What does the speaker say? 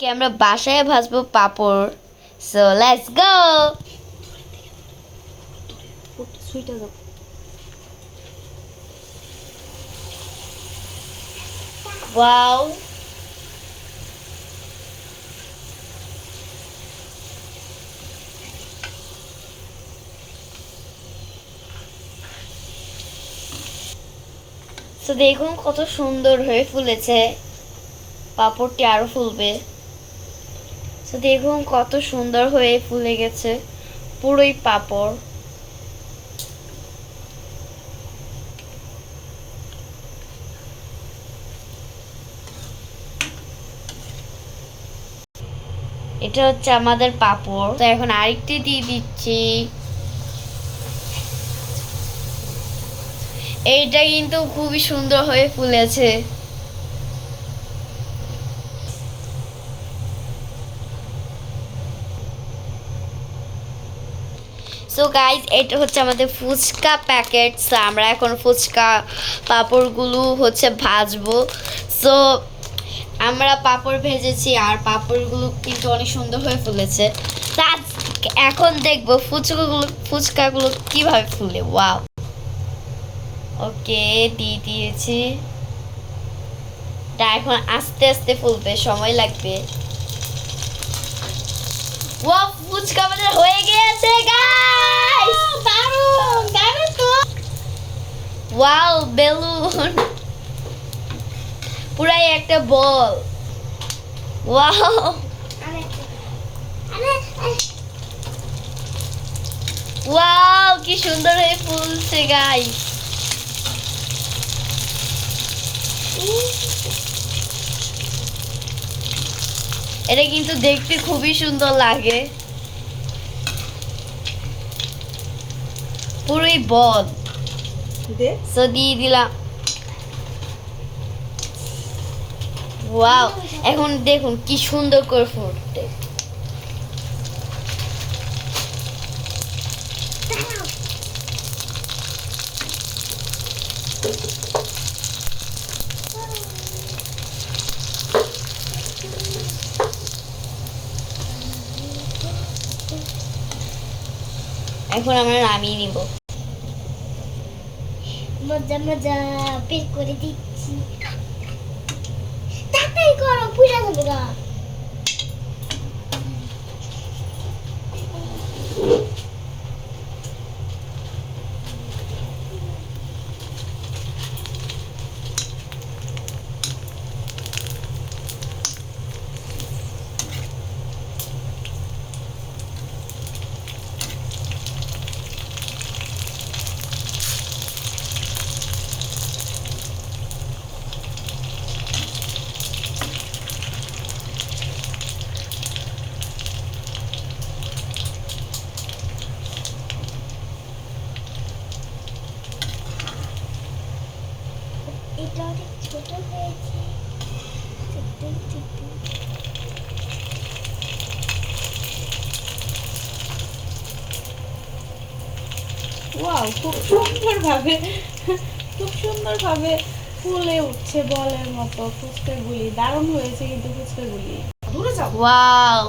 কি আমরা বাসায় ভাজবো পাপড়। So let's go. সুইটা দাও। ওয়াও, তো দেখুন কত সুন্দর হয়ে ফুলেছে। পাপড়টি আরো ফুলবে। তো দেখুন কত সুন্দর হয়ে ফুলে গেছে পুরোই পাপড়। এটা হচ্ছে আমাদের পাপড়। তো এখন আরেকটি দিয়ে দিচ্ছি। এইটা কিন্তু খুবই সুন্দর হয়ে ফুলেছে। সো গাইজ, এটা হচ্ছে আমাদের ফুচকা প্যাকেট। সো আমরা এখন ফুচকা পাঁপড়গুলো হচ্ছে ভাজবো। সো আমরা পাঁপড় ভেজেছি আর পাঁপড়গুলো কিন্তু অনেক সুন্দর হয়ে ফুলেছে। তা এখন দেখবো ফুচকাগুলো কিভাবে ফুলে। ওয়াও, ওকে, দিয়ে দিয়েছি। তা এখন আস্তে আস্তে ফুলবে, সময় লাগবে। ওয়াও, ফুচকা আমাদের হয়ে গিয়েছে গাইস। দারুণ দারুণ তো। ওয়াও, বেলুন পুরাই একটা বল। ওয়াও, ওয়াও, কি সুন্দর হয়ে ফুলছে গাইস। এটা কিন্তু দেখতে খুবই সুন্দর লাগে, পুরোই বল। সো দিয়ে দিলাম। ওয়াও, এখন দেখুন কি সুন্দর করে ফুটতে। এখন আমরা নামিয়ে নিব। মজা মজা বের করে দিচ্ছি। তাড়াতাড়ি করো, পুড়ে যাবে গা। এটা অনেক ছোট হয়েছে। ওয়াও, খুব সুন্দরভাবে ফুলে উঠছে বলের মতো ফুচকাগুলি। দারুণ হয়েছে কিন্তু ফুচকাগুলি। দূরে যাও। ওয়াও,